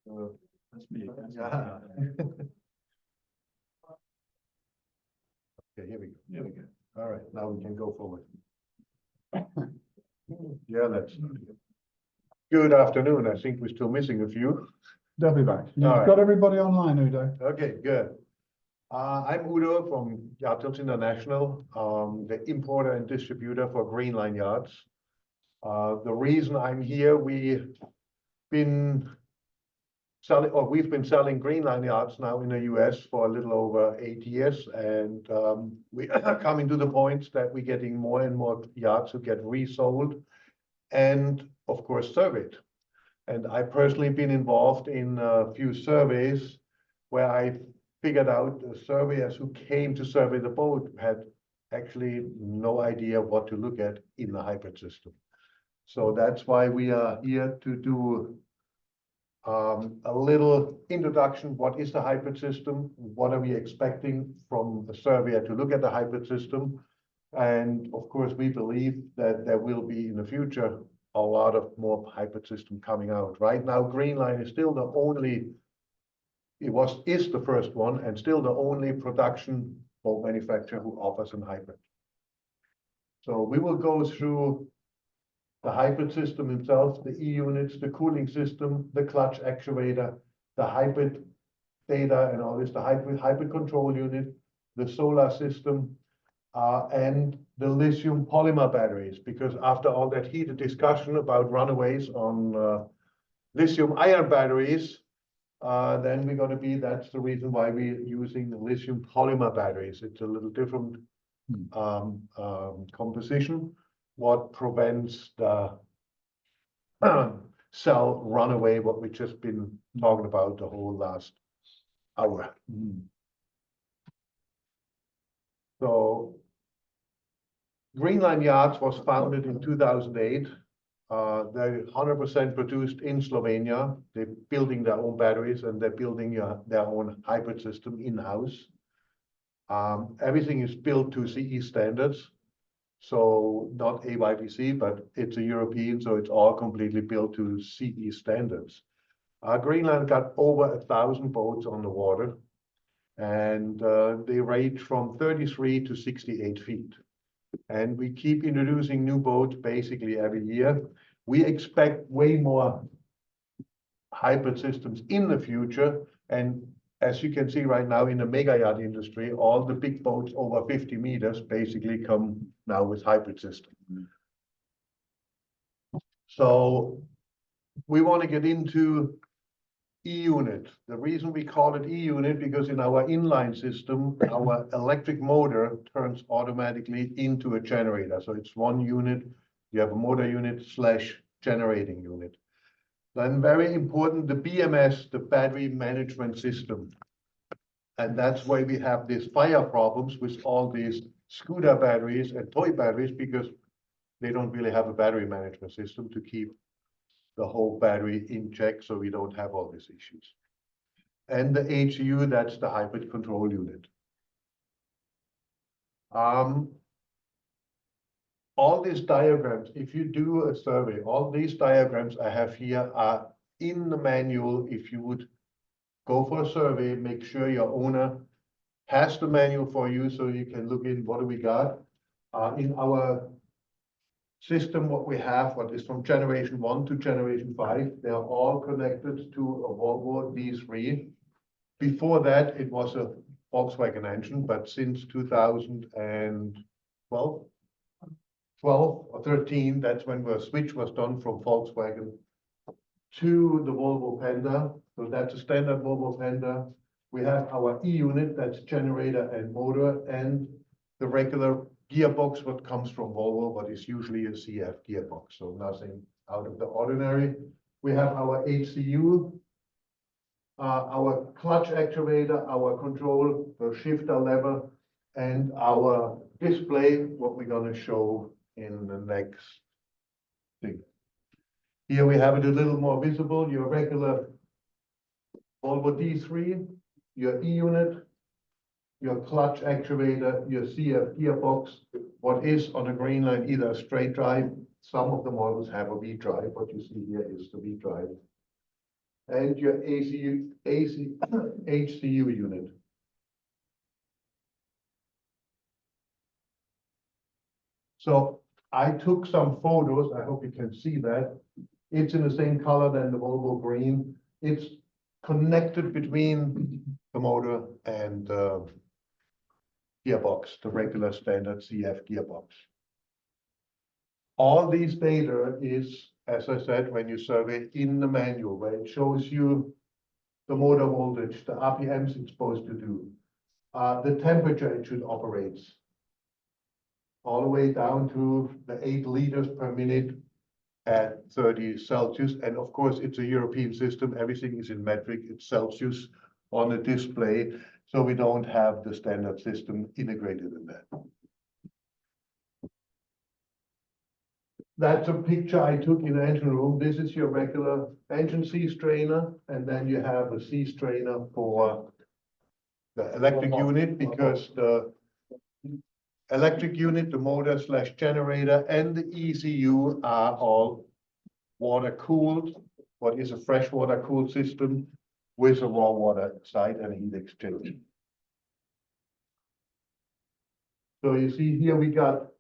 That's me. Yeah. Okay, here we go. There we go. All right, now we can go forward. Yeah, that's good afternoon. I think we're still missing a few. They'll be back. You've All right. got everybody online, Udo. Okay, good. I'm Udo from Yachts International, the importer and distributor for Greenline yachts. The reason I'm here, we've been selling Greenline yachts now in the US for a little over 8 years, and we are coming to the point that we're getting more and more yachts who get resold and, of course, surveyed. And I personally been involved in a few surveys where I figured out the surveyors who came to survey the boat had actually no idea what to look at in the hybrid system. So that's why we are here to do a little introduction. What is the hybrid system? What are we expecting from the surveyor to look at the hybrid system? And of course, we believe that there will be in the future a lot of more hybrid system coming out. Right now, Greenline is still the only, is the first one and still the only production boat manufacturer who offers a hybrid. So we will go through the hybrid system itself, the E-units, the cooling system, the clutch actuator, the hybrid data and all this, the hybrid control unit, the solar system, and the lithium polymer batteries, because after all that heated discussion about runaways on lithium ion batteries, then we're going to be, that's the reason why we're using the lithium polymer batteries. It's a little different composition, what prevents the cell runaway, what we've just been talking about the whole last hour. So Greenline Yachts was founded in 2008. They're 100% produced in Slovenia. They're building their own batteries and they're building their own hybrid system in-house. Everything is built to CE standards. So not AYPC, but it's a European, so it's all completely built to CE standards. Greenland got over 1,000 boats on the water, and they range from 33 to 68 feet. And we keep introducing new boats basically every year. We expect way more hybrid systems in the future. And as you can see right now in the mega yacht industry, all the big boats over 50 meters basically come now with hybrid system. So we want to get into E-unit. The reason we call it E-unit, because in our inline system, our electric motor turns automatically into a generator. So it's one unit, you have a motor unit / generating unit. Then very important, the BMS, the battery management system. And that's why we have these fire problems with all these scooter batteries and toy batteries, because they don't really have a battery management system to keep the whole battery in check, so we don't have all these issues. And the HU, that's the hybrid control unit. All these diagrams, if you do a survey, all these diagrams I have here are in the manual. If you would go for a survey, make sure your owner has the manual for you so you can look in what do we got. In our system, what we have, what is from generation 1 to generation 5, they are all connected to a Volvo D3. Before that, it was a Volkswagen engine, but since 2012, 12 or 13, that's when the switch was done from Volkswagen to the Volvo Penta. So that's a standard Volvo Penta. We have our E-unit, that's generator and motor, and the regular gearbox, what comes from Volvo, but is usually a CF gearbox, so nothing out of the ordinary. We have our HCU, our clutch actuator, our control, the shifter lever, and our display, what we're going to show in the next thing. Here we have it a little more visible, your regular Volvo D3, your E-unit, your clutch actuator, your CF gearbox, what is on a Greenline, either a straight drive. Some of the models have a V drive. What you see here is the V drive. and your HCU unit. So I took some photos. I hope you can see that. It's in the same color than the Volvo green. It's connected between the motor and the gearbox, the regular standard CF gearbox. All these data is, as I said, when you survey in the manual, where it shows you the motor voltage, the RPMs it's supposed to do, the temperature it should operate, all the way down to the 8 liters per minute at 30 Celsius. And of course, it's a European system. Everything is in metric. It's Celsius on the display. So we don't have the standard system integrated in that. That's a picture I took in the engine room. This is your regular engine C strainer. And then you have a C strainer for the electric unit, because the electric unit, the motor / generator, and the ECU are all water cooled. What is a freshwater cooled system with a raw water side and a heat exchanger. So you see here we got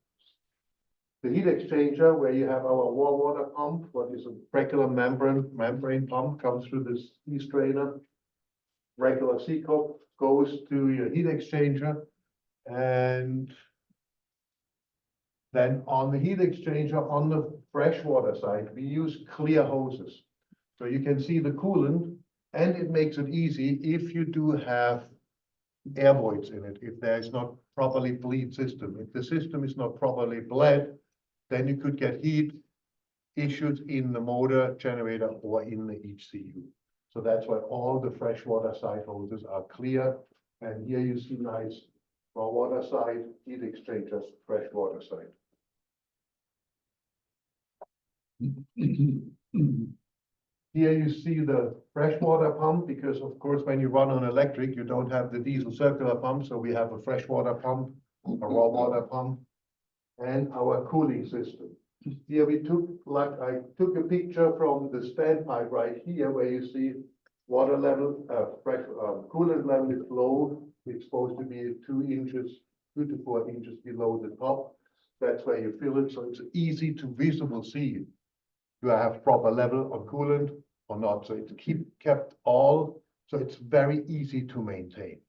the heat exchanger, where you have our raw water pump. What is a regular membrane pump, comes through this C strainer. Regular C cup goes to your heat exchanger, and then on the heat exchanger, on the freshwater side, we use clear hoses. So you can see the coolant, and it makes it easy if you do have air voids in it, if there is not properly bleed system. If the system is not properly bled, then you could get heat issues in the motor, generator, or in the ECU. So that's why all the freshwater side hoses are clear. And here you see nice raw water side, heat exchangers, freshwater side. Here you see the freshwater pump, because of course, when you run on electric, you don't have the diesel circular pump. So we have a freshwater pump, a raw water pump, and our cooling system. Here we took, I took a picture from the standpipe right here, where you see water level, coolant level is low. It's supposed to be 2 to 4 inches below the top. That's where you fill it. So it's easy to visible see. Do I have proper level of coolant or not? So it's kept all, so it's very easy to maintain.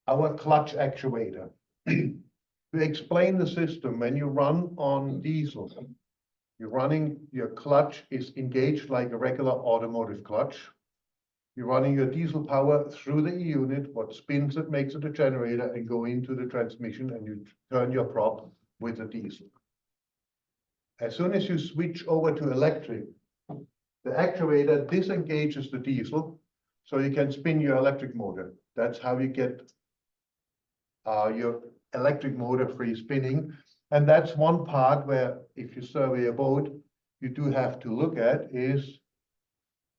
Our clutch actuator. To explain the system, when you run on diesel, your clutch is engaged like a regular automotive clutch. You're running your diesel power through the E unit, what spins it, makes it a generator, and go into the transmission, and you turn your prop with the diesel. As soon as you switch over to electric, the actuator disengages the diesel, so you can spin your electric motor. That's how you get your electric motor free spinning. And that's one part where, if you survey a boat, you do have to look at is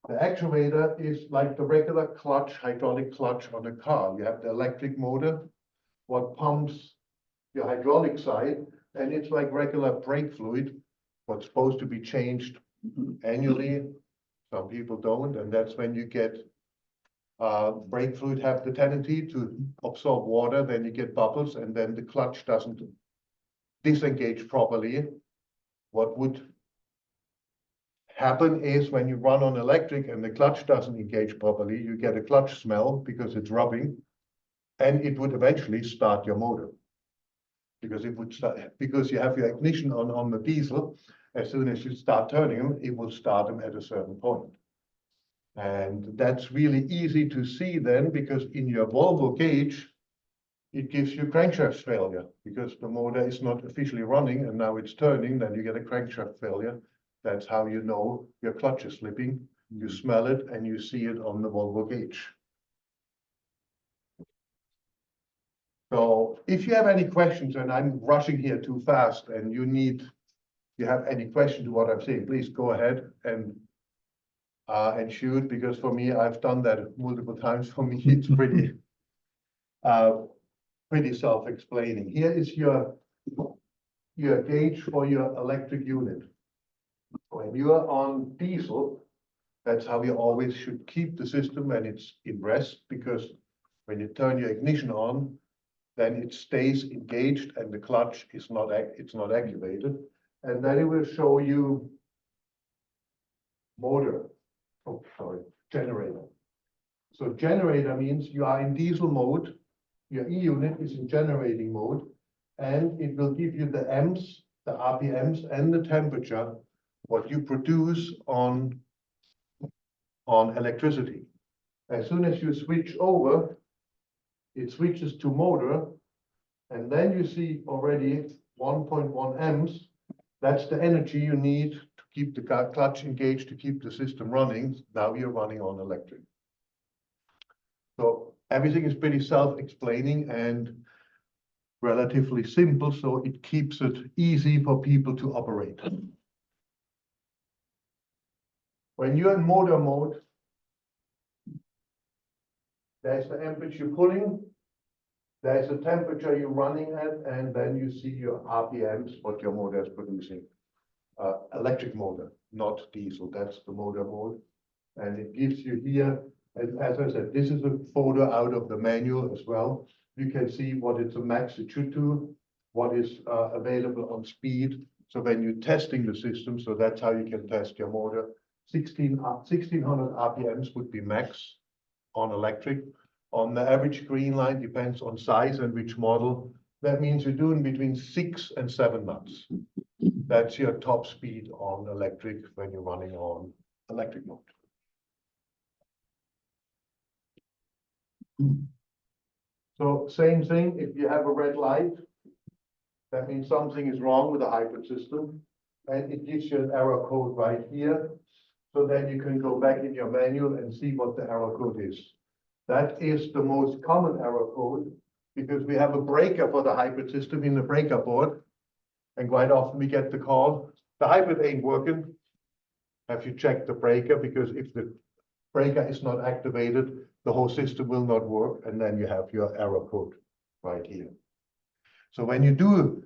the actuator is like the regular clutch, hydraulic clutch on a car. You have the electric motor, what pumps your hydraulic side, and it's like regular brake fluid, what's supposed to be changed annually. Some people don't, and that's when you get brake fluid have the tendency to absorb water, then you get bubbles, and then the clutch doesn't disengage properly. What would happen is when you run on electric and the clutch doesn't engage properly, you get a clutch smell because it's rubbing, and it would eventually start your motor. Because it would start, because you have your ignition on the diesel. As soon as you start turning them, it will start them at a certain point. And that's really easy to see then, because in your Volvo gauge, it gives you crankshaft failure, because the motor is not officially running and now it's turning, then you get a crankshaft failure. That's how you know your clutch is slipping. You smell it and you see it on the Volvo gauge. So if you have any questions, and I'm rushing here too fast, and you have any question to what I'm saying, please go ahead and shoot, because for me, I've done that multiple times. For me, it's pretty self-explaining. Here is your gauge for your electric unit. When you are on diesel, that's how you always should keep the system when it's in rest, because when you turn your ignition on, then it stays engaged and the clutch is not, it's not activated. And then it will show you motor, oh, sorry, generator. So generator means you are in diesel mode, your E-unit is in generating mode, and it will give you the amps, the RPMs, and the temperature, what you produce on electricity. As soon as you switch over, it switches to motor, and then you see already 1.1 amps. That's the energy you need to keep the clutch engaged, to keep the system running. Now you're running on electric. So everything is pretty self-explaining and relatively simple, so it keeps it easy for people to operate. When you're in motor mode, there's the amperage you're pulling, there's the temperature you're running at, and then you see your RPMs, what your motor is producing. Electric motor, not diesel, that's the motor mode. And it gives you here, as I said, this is a photo out of the manual as well. You can see what it's a max it should do, what is available on speed. So when you're testing the system, so that's how you can test your motor. 1600 RPMs would be max on electric. On the average Greenline, depends on size and which model. That means you're doing between 6 and 7 knots. That's your top speed on electric when you're running on electric mode. So same thing, if you have a red light, that means something is wrong with the hybrid system, and it gives you an error code right here. So then you can go back in your manual and see what the error code is. That is the most common error code, because we have a breaker for the hybrid system in the breaker board. And quite often we get the call, the hybrid ain't working. Have you checked the breaker? Because if the breaker is not activated, the whole system will not work. And then you have your error code right here. So when you do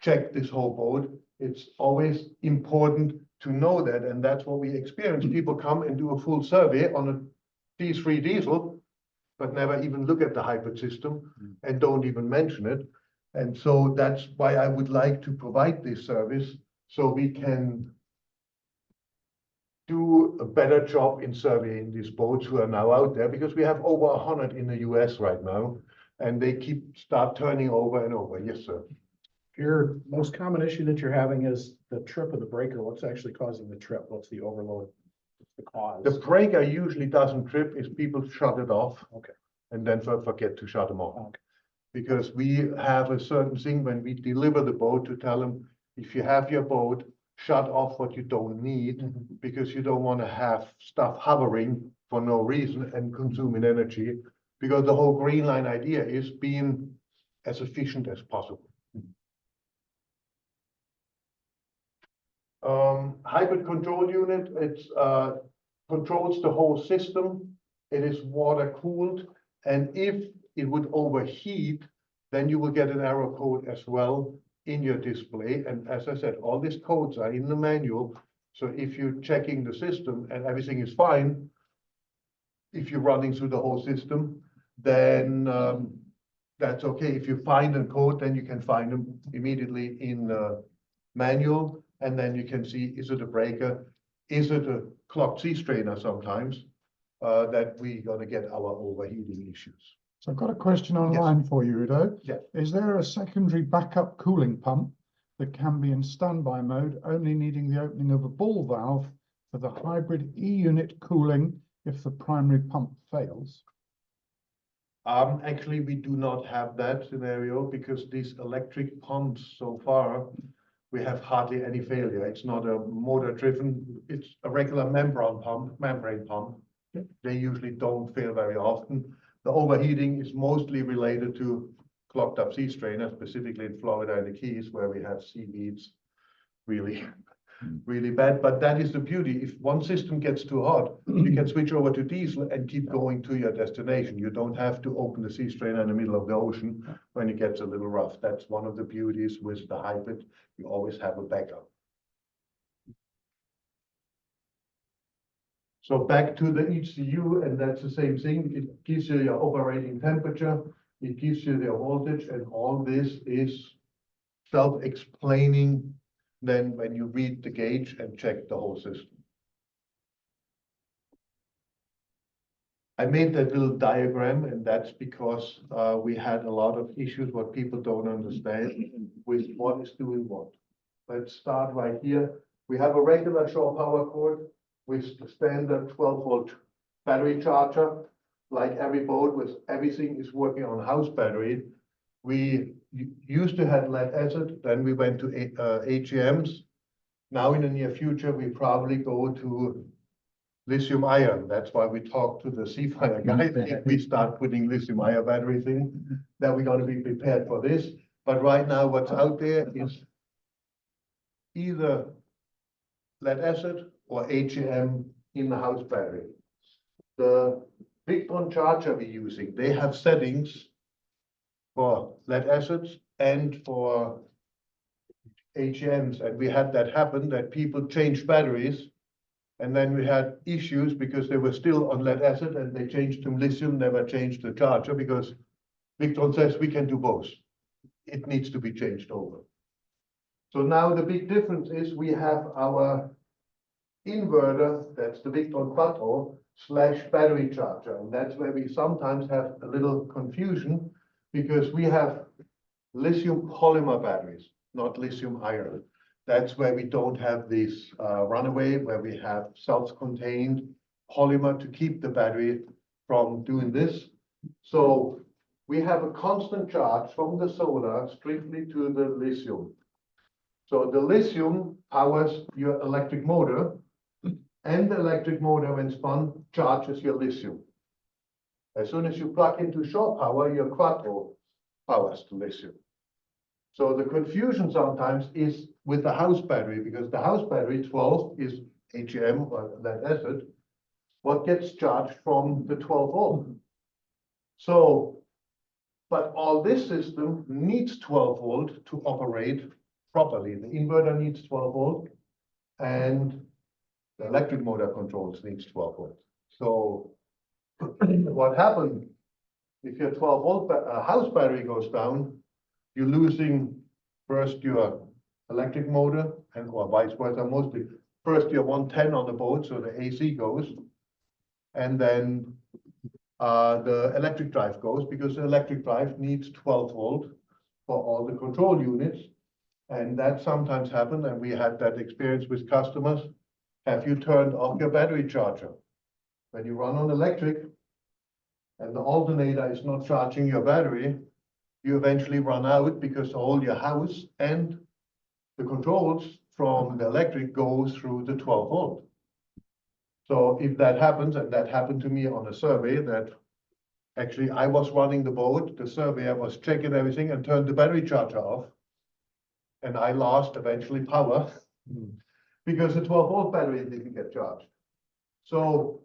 check this whole board, it's always important to know that. And that's what we experience. People come and do a full survey on a D3 diesel, but never even look at the hybrid system and don't even mention it. And so that's why I would like to provide this service, so we can do a better job in surveying these boats who are now out there, because we have over 100 in the US right now, and they start turning over and over. Yes, sir. Your most common issue that you're having is the trip of the breaker. What's actually causing the trip? What's the overload? What's the cause? The breaker usually doesn't trip if people shut it off. Okay. And then forget to shut them off. Okay. Because we have a certain thing when we deliver the boat to tell them, if you have your boat, shut off what you don't need, because you don't want to have stuff hovering for no reason and consuming energy, because the whole Greenline idea is being as efficient as possible. Hybrid control unit, it controls the whole system. It is water cooled, and if it would overheat, then you will get an error code as well in your display. And as I said, all these codes are in the manual. So if you're checking the system and everything is fine, if you're running through the whole system, then that's okay. If you find a code, then you can find them immediately in the manual. And then you can see, is it a breaker? Is it a clogged sea strainer sometimes that we're going to get our overheating issues? So I've got a question online for you, Udo. Yeah. Is there a secondary backup cooling pump that can be in standby mode, only needing the opening of a ball valve for the hybrid E-unit cooling if the primary pump fails? Actually, we do not have that scenario, because these electric pumps so far, we have hardly any failure. It's not a motor driven, it's a regular membrane pump. They usually don't fail very often. The overheating is mostly related to clogged up sea strainers, specifically in Florida and the Keys, where we have seaweeds really bad. But that is the beauty. If one system gets too hot, you can switch over to diesel and keep going to your destination. You don't have to open the sea strainer in the middle of the ocean when it gets a little rough. That's one of the beauties with the hybrid. You always have a backup. So back to the ECU, and that's the same thing. It gives you your operating temperature, it gives you the voltage, and all this is self-explaining then when you read the gauge and check the whole system. I made that little diagram, and that's because we had a lot of issues what people don't understand with what is doing what. Let's start right here. We have a regular shore power cord with the standard 12-volt battery charger. Like every boat, with everything is working on house battery. We used to have lead acid, then we went to AGMs. Now in the near future, we probably go to lithium ion. That's why we talk to the Seafire guys. If we start putting lithium ion batteries in, then we're going to be prepared for this. But right now, what's out there is either lead acid or AGM in the house battery. The Victron charger we're using, they have settings for lead acids and for AGMs, and we had that happen, that people changed batteries, and then we had issues because they were still on lead acid and they changed to lithium, never changed the charger, because Victron says we can do both. It needs to be changed over. So now the big difference is we have our inverter, that's the Victron Quattro / battery charger, and that's where we sometimes have a little confusion, because we have lithium polymer batteries, not lithium iron. That's where we don't have this runaway, where we have self-contained polymer to keep the battery from doing this. So we have a constant charge from the solar strictly to the lithium. So the lithium powers your electric motor, and the electric motor, when spun, charges your lithium. As soon as you plug into shore power, your Quattro powers the lithium. So the confusion sometimes is with the house battery, because the house battery 12 is AGM or lead acid, what gets charged from the 12 volt. So, but all this system needs 12 volt to operate properly. The inverter needs 12 volt, and the electric motor controls needs 12 volt. So what happened if your 12 volt house battery goes down, you're losing first your electric motor, and or vice versa, mostly first your 110 on the boat, so the AC goes, and then the electric drive goes, because the electric drive needs 12 volt for all the control units. And that sometimes happens, and we had that experience with customers. Have you turned off your battery charger? When you run on electric and the alternator is not charging your battery, you eventually run out, because all your house and the controls from the electric go through the 12 volt. So if that happens, and that happened to me on a survey, that actually I was running the boat, the surveyor was checking everything and turned the battery charger off, and I lost eventually power because the 12 volt battery didn't get charged. So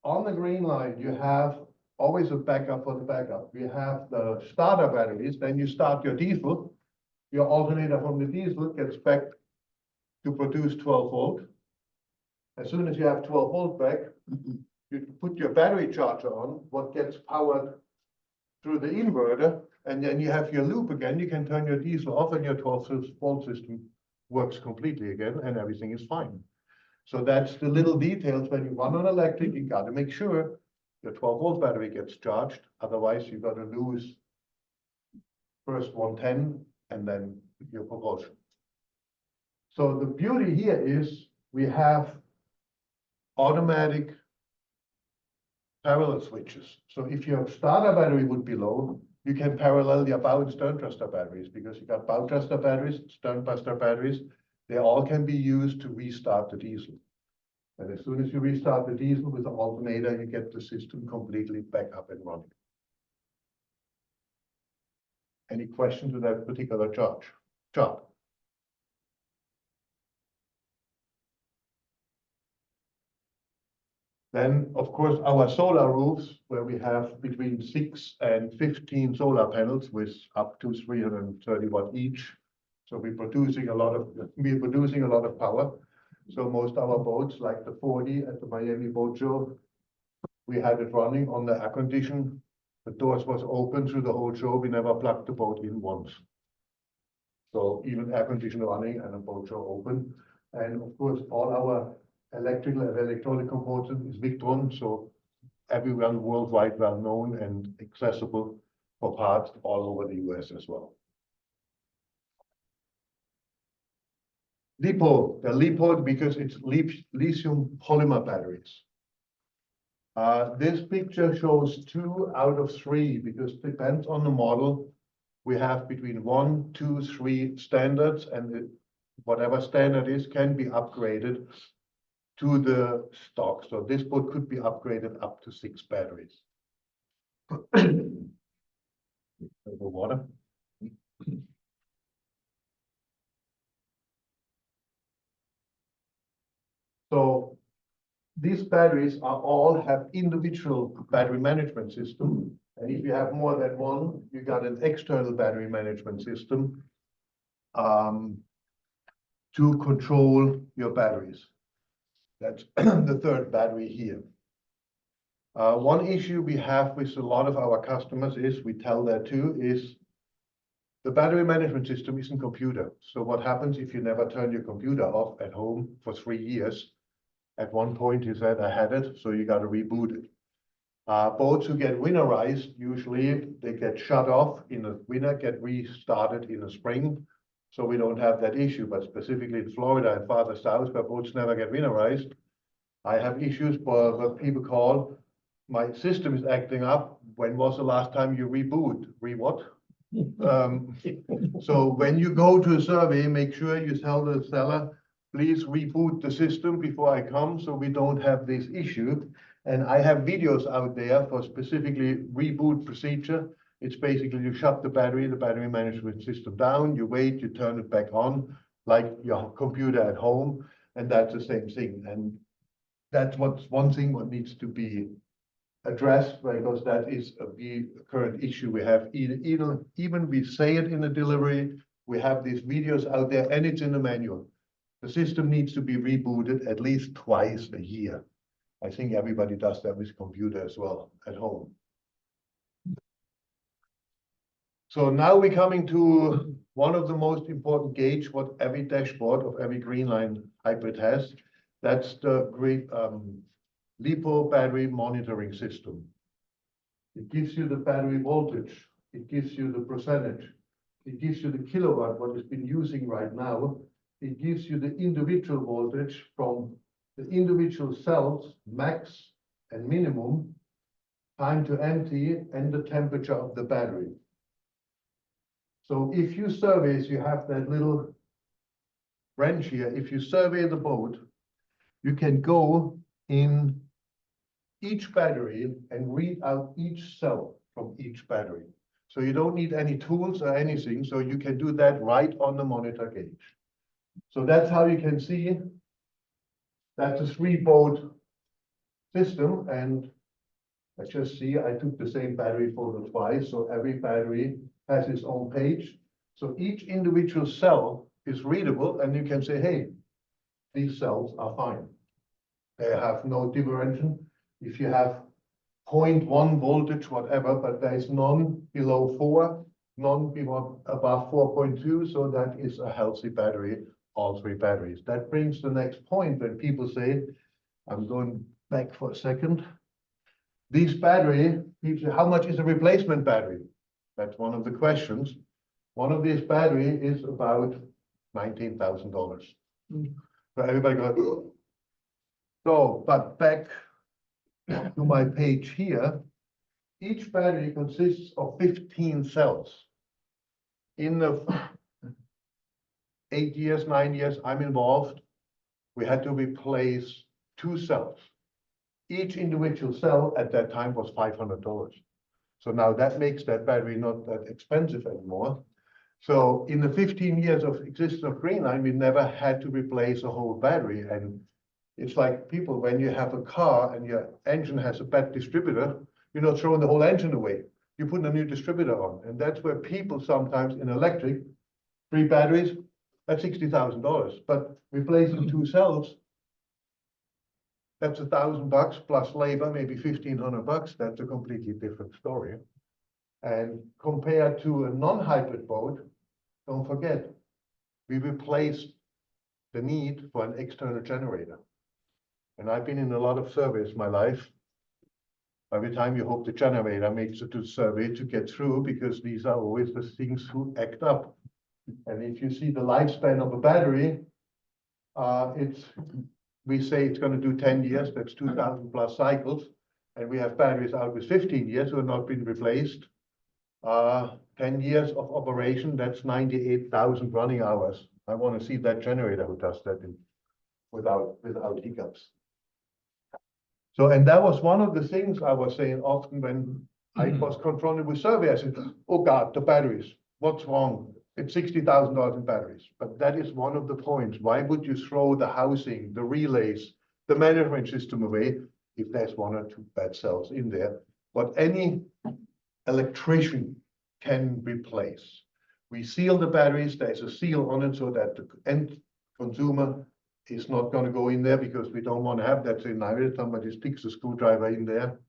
on the Greenline, you have always a backup for the backup. We have the starter batteries, then you start your diesel, your alternator from the diesel gets back to produce 12 volt. As soon as you have 12 volt back, you put your battery charger on, what gets powered through the inverter, and then you have your loop again. You can turn your diesel off, and your 12 volt system works completely again, and everything is fine. So that's the little details. When you run on electric, you got to make sure your 12 volt battery gets charged. Otherwise, you're going to lose first 110 and then your propulsion. So the beauty here is we have automatic parallel switches. So if your starter battery would be low, you can parallel your bow and stern thruster batteries, because you got bow thruster batteries, stern thruster batteries. They all can be used to restart the diesel. And as soon as you restart the diesel with the alternator, you get the system completely back up and running. Any questions with that particular chart? Then, of course, our solar roofs, where we have between 6 and 15 solar panels with up to 330 watt each. So we're producing a lot of power. So most of our boats, like the 40 at the Miami Boat Show, we had it running on the air condition. The doors was open through the whole show. We never plugged the boat in once. So even air conditioner running and a boat show open. And of course, all our electrical and electronic components is Victron, so everyone worldwide well known and accessible for parts all over the US as well. LiPo, the LiPo because it's lithium polymer batteries. This picture shows 2 out of 3 because it depends on the model. We have between 1, 2, 3 standards, and whatever standard is can be upgraded to the stock. So this boat could be upgraded up to 6 batteries. The water. So these batteries all have individual battery management system. And if you have more than one, you got an external battery management system to control your batteries. That's the third battery here. One issue we have with a lot of our customers is, we tell that too, is the battery management system isn't computer. So what happens if you never turn your computer off at home for 3 years? At one point you said, I had it, so you got to reboot it. Boats who get winterized, usually they get shut off in the winter, get restarted in the spring. So we don't have that issue, but specifically in Florida and farther south where boats never get winterized, I have issues where people call, my system is acting up. When was the last time you reboot? What? So when you go to a survey, make sure you tell the seller, please reboot the system before I come so we don't have this issue. And I have videos out there for specifically reboot procedure. It's basically you shut the battery management system down, you wait, you turn it back on, like your computer at home, and that's the same thing. And that's one thing what needs to be addressed, because that is the current issue we have. Even we say it in the delivery, we have these videos out there, and it's in the manual. The system needs to be rebooted at least twice a year. I think everybody does that with computer as well at home. So now we're coming to one of the most important gauge what every dashboard of every Greenline hybrid has. That's the LiPo battery monitoring system. It gives you the battery voltage. It gives you the percentage. It gives you the kilowatt, what it's been using right now. It gives you the individual voltage from the individual cells, max and minimum, time to empty, and the temperature of the battery. So if you survey, you have that little wrench here. If you survey the boat, you can go in each battery and read out each cell from each battery. So you don't need any tools or anything. So you can do that right on the monitor gauge. So that's how you can see that's a 3-boat system. And let's just see, I took the same battery photo twice. So every battery has its own page. So each individual cell is readable, and you can say, hey, these cells are fine. They have no differential. If you have 0.1 voltage, whatever, but there is none below 4, none above 4.2, so that is a healthy battery, all 3 batteries. That brings the next point when people say, I'm going back for a second. These battery, people say, how much is a replacement battery? That's one of the questions. One of these batteries is about $19,000. So everybody goes, so, but back to my page here, each battery consists of 15 cells. In the 8 years, 9 years I'm involved, we had to replace 2 cells. Each individual cell at that time was $500. So now that makes that battery not that expensive anymore. So in the 15 years of existence of Greenline, we never had to replace a whole battery. And it's like people, when you have a car and your engine has a bad distributor, you're not throwing the whole engine away. You put a new distributor on. And that's where people sometimes in electric, 3 batteries, that's $60,000. But replacing 2 cells, that's $1,000 plus labor, maybe $1,500. That's a completely different story. And compared to a non-hybrid boat, don't forget, we replaced the need for an external generator. And I've been in a lot of surveys in my life. By the time you hope the generator makes it to survey to get through, because these are always the things who act up. And if you see the lifespan of a battery, we say it's going to do 10 years, that's 2,000 plus cycles. And we have batteries out with 15 years who have not been replaced. 10 years of operation, that's 98,000 running hours. I want to see that generator who does that without hiccups. So, and that was one of the things I was saying often when I was confronted with survey. I said, oh God, the batteries, what's wrong? It's $60,000 in batteries. But that is one of the points. Why would you throw the housing, the relays, the management system away if there's one or two bad cells in there? What any electrician can replace. We seal the batteries, there's a seal on it so that the end consumer is not going to go in there, because we don't want to have that scenario. Somebody sticks a screwdriver in there.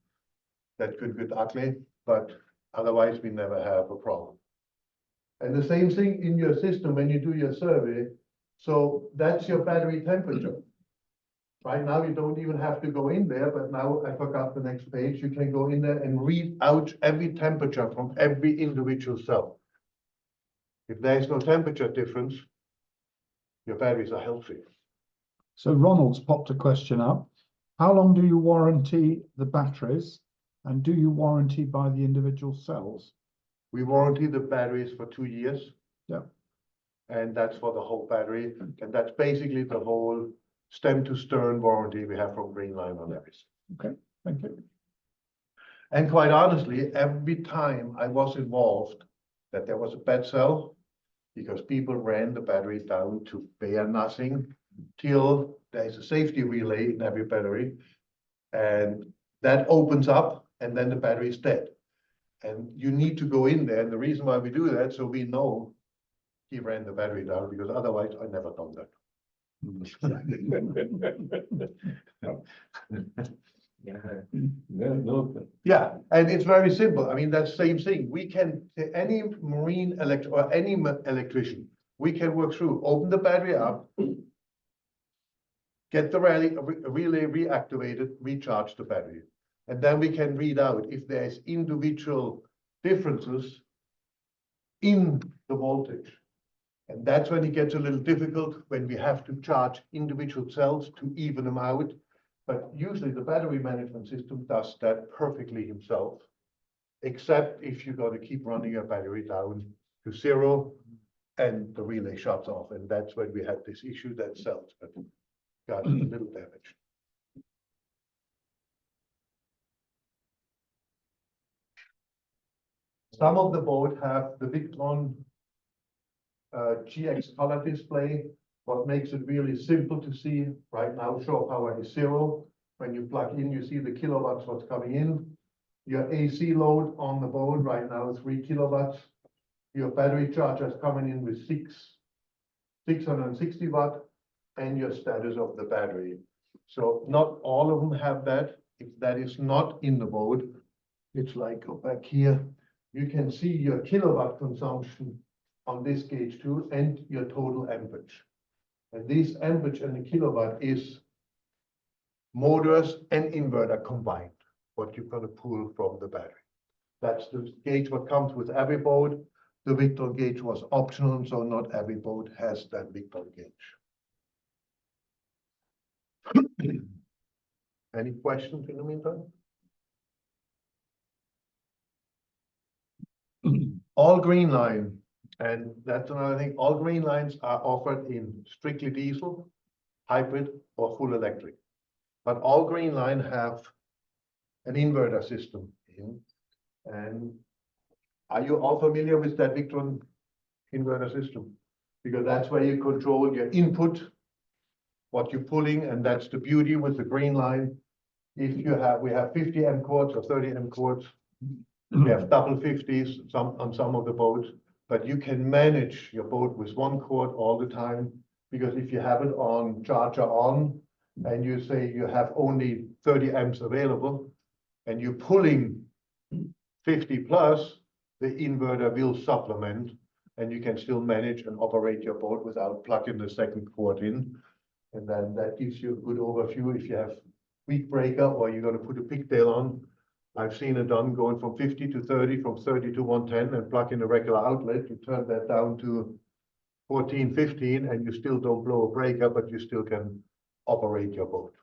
That could get ugly, but otherwise we never have a problem. And the same thing in your system when you do your survey. So that's your battery temperature. Right now you don't even have to go in there, but now I forgot the next page. You can go in there and read out every temperature from every individual cell. If there is no temperature difference, your batteries are healthy. So Ronald's popped a question up. How long do you warranty the batteries, and do you warranty by the individual cells? We warranty the batteries for 2 years. Yeah. And that's for the whole battery. And that's basically the whole stem to stern warranty we have from Greenline on everything. Okay, thank you. And quite honestly, every time I was involved that there was a bad cell, because people ran the battery down to bare nothing till there's a safety relay in every battery, and that opens up and then the battery is dead. And you need to go in there, and the reason why we do that, so we know he ran the battery down, because otherwise I never done that. Yeah, and it's very simple. I mean, that's same thing. We can, any marine or any electrician, we can work through, open the battery up, get the relay reactivated, recharge the battery. And then we can read out if there's individual differences in the voltage. And that's when it gets a little difficult, when we have to charge individual cells to even them out. But usually the battery management system does that perfectly himself, except if you got to keep running your battery down to 0 and the relay shuts off. And that's when we had this issue that cells got a little damage. Some of the boats have the Victron GX color display. What makes it really simple to see right now, shore power is 0. When you plug in, you see the kilowatts, what's coming in. Your AC load on the boat right now is 3 kilowatts. Your battery charger is coming in with 660 watt, and your status of the battery. So not all of them have that. If that is not in the boat, it's like, go back here, you can see your kilowatt consumption on this gauge too, and your total amperage. And this amperage and the kilowatt is motors and inverter combined, what you're going to pull from the battery. That's the gauge what comes with every boat. The Victron gauge was optional, so not every boat has that Victron gauge. Any questions in the meantime? All Greenline, and that's another thing, all Greenlines are offered in strictly diesel, hybrid, or full electric. But all Greenline have an inverter system in. And are you all familiar with that Victron inverter system? Because that's where you control your input, what you're pulling, and that's the beauty with the Greenline. If you have, we have 50 amp cords or 30 amp cords. We have double 50s on some of the boats, but you can manage your boat with 1 cord all the time, because if you have it on charger on, and you say you have only 30 amps available, and you're pulling 50 plus, the inverter will supplement, and you can still manage and operate your boat without plugging the second cord in. And then that gives you a good overview if you have weak breaker or you're going to put a pigtail on. I've seen it done going from 50 to 30, from 30 to 110, and plug in a regular outlet. You turn that down to 14, 15, and you still don't blow a breaker, but you still can operate your boat.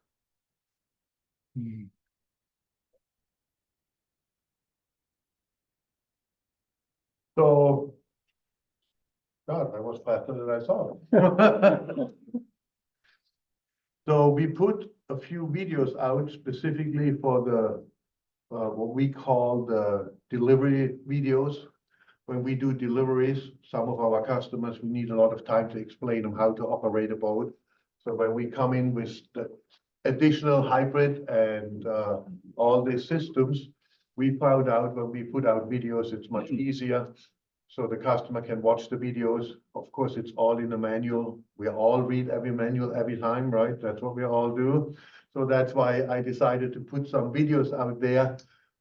So, God, that was faster than I thought. So we put a few videos out specifically for the what we call the delivery videos. When we do deliveries, some of our customers, we need a lot of time to explain them how to operate a boat. So when we come in with the additional hybrid and all these systems, we found out when we put out videos, it's much easier. So the customer can watch the videos. Of course, it's all in the manual. We all read every manual every time, right? That's what we all do. So that's why I decided to put some videos out there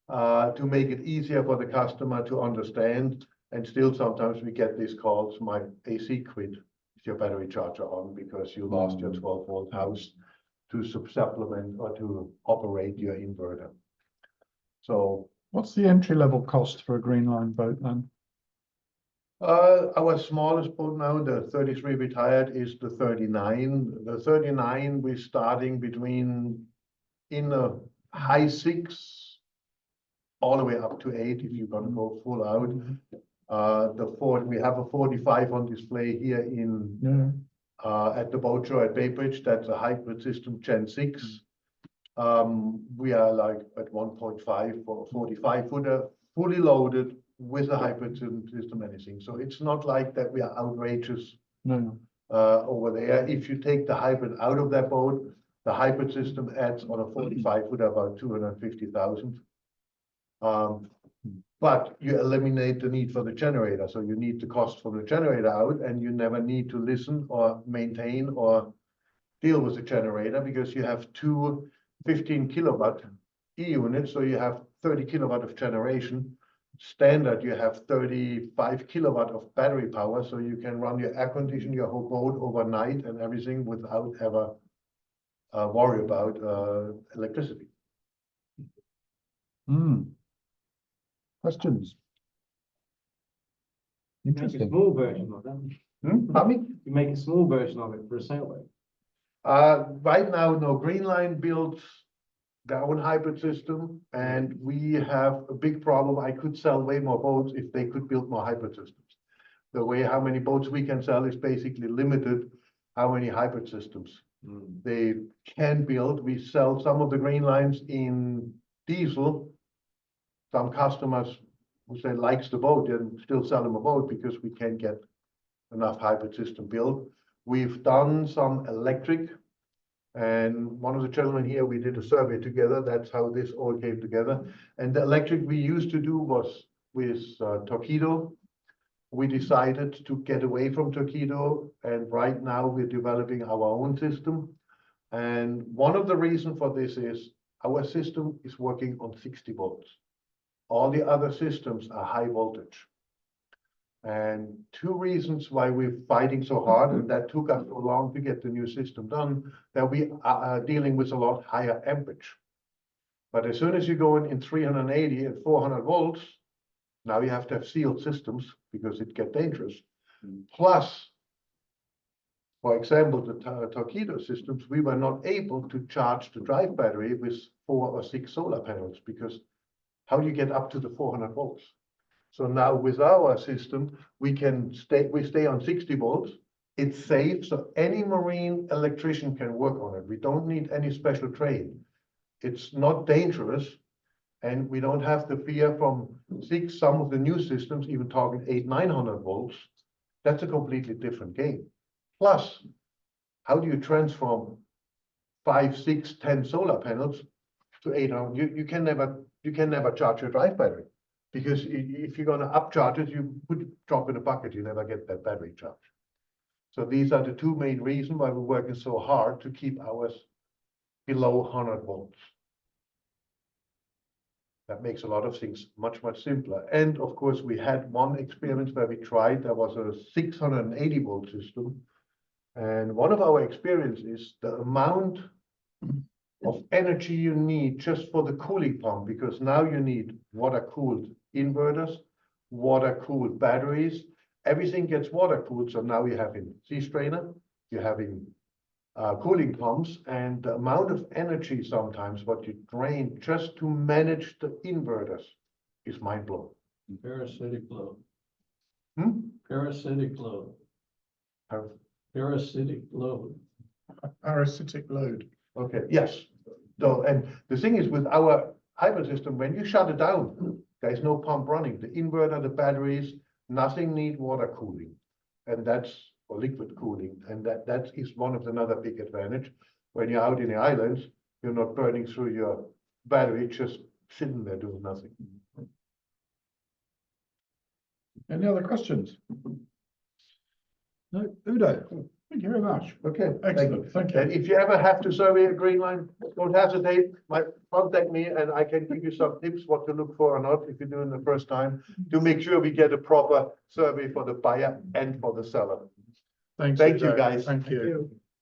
to make it easier for the customer to understand. And still sometimes we get these calls, my AC quit, is your battery charger on because you lost your 12-volt house to supplement or to operate your inverter. So What's the entry-level cost for a Greenline boat then? our smallest boat now, the 33 retired, is the 39. The 39, we're starting between in the high 6 all the way up to 8 if you're gonna go full out. We have a 45 on display here in at the boat show at Bay Bridge. That's a hybrid system Gen 6. We are like at 1.5 for a 45 footer, fully loaded with a hybrid system, anything. So it's not like that we are outrageous over there. If you take the hybrid out of that boat, the hybrid system adds on a 45 footer about 250,000. But you eliminate the need for the generator. So you need the cost for the generator out, and you never need to listen or maintain or deal with the generator because you have two 15 kilowatt E-units. So you have 30 kilowatt of generation. Standard, you have 35 kilowatt of battery power. So you can run your air condition, your whole boat overnight and everything without ever worry about electricity. Questions? Make a Interesting. small version of that. Pardon me? You make a small version of it for a sailboat. Right now, no, Greenline builds their own hybrid system, and we have a big problem. I could sell way more boats if they could build more hybrid systems. The way how many boats we can sell is basically limited how many hybrid systems they can build. We sell some of the Greenlines in diesel. Some customers who say likes the boat and still sell them a boat because we can't get enough hybrid system built. We've done some electric. And one of the gentlemen here, we did a survey together. That's how this all came together. And the electric we used to do was with Torqeedo. We decided to get away from Torqeedo. And right now we're developing our own system. And one of the reasons for this is our system is working on 60 volts. All the other systems are high voltage. And two reasons why we're fighting so hard, and that took us so long to get the new system done, that we are dealing with a lot higher amperage. But as soon as you go in 380 and 400 volts, now you have to have sealed systems because it gets dangerous. Plus, for example, the Torqeedo systems, we were not able to charge the drive battery with 4 or 6 solar panels because how do you get up to the 400 volts? So now with our system, we stay on 60 volts. It's safe, so any marine electrician can work on it. We don't need any special training. It's not dangerous, and we don't have the fear from some of the new systems, even talking 800-900 volts. That's a completely different game. Plus, how do you transform 5, 6, 10 solar panels to 800? You can never charge your drive battery. Because if you're going to upcharge it, you drop in a bucket, you never get that battery charge. So these are the two main reasons why we're working so hard to keep ours below 100 volts. That makes a lot of things much, much simpler. And of course, we had one experience where we tried, there was a 680 volt system. And one of our experiences is the amount of energy you need just for the cooling pump, because now you need water-cooled inverters, water-cooled batteries, everything gets water-cooled. So now you're having sea strainer, you're having cooling pumps, and the amount of energy sometimes what you drain just to manage the inverters is mind-blowing. Parasitic load. Hmm? Parasitic load. Par- Parasitic load. Parasitic load. Okay, yes. So, and the thing is with our hybrid system, when you shut it down, there's no pump running. The inverter, the batteries, nothing need water cooling. And that's, or liquid cooling. And that is one of another big advantage. When you're out in the islands, you're not burning through your battery, just sitting there doing nothing. Any other questions? No, Udo, thank you very much. Okay, thank you. Excellent, thank you. And if you ever have to survey a Greenline, don't hesitate, contact me and I can give you some tips what to look for or not if you're doing the first time to make sure we get a proper survey for the buyer and for the seller. Thanks, Thank you, Udo. guys. Thank you.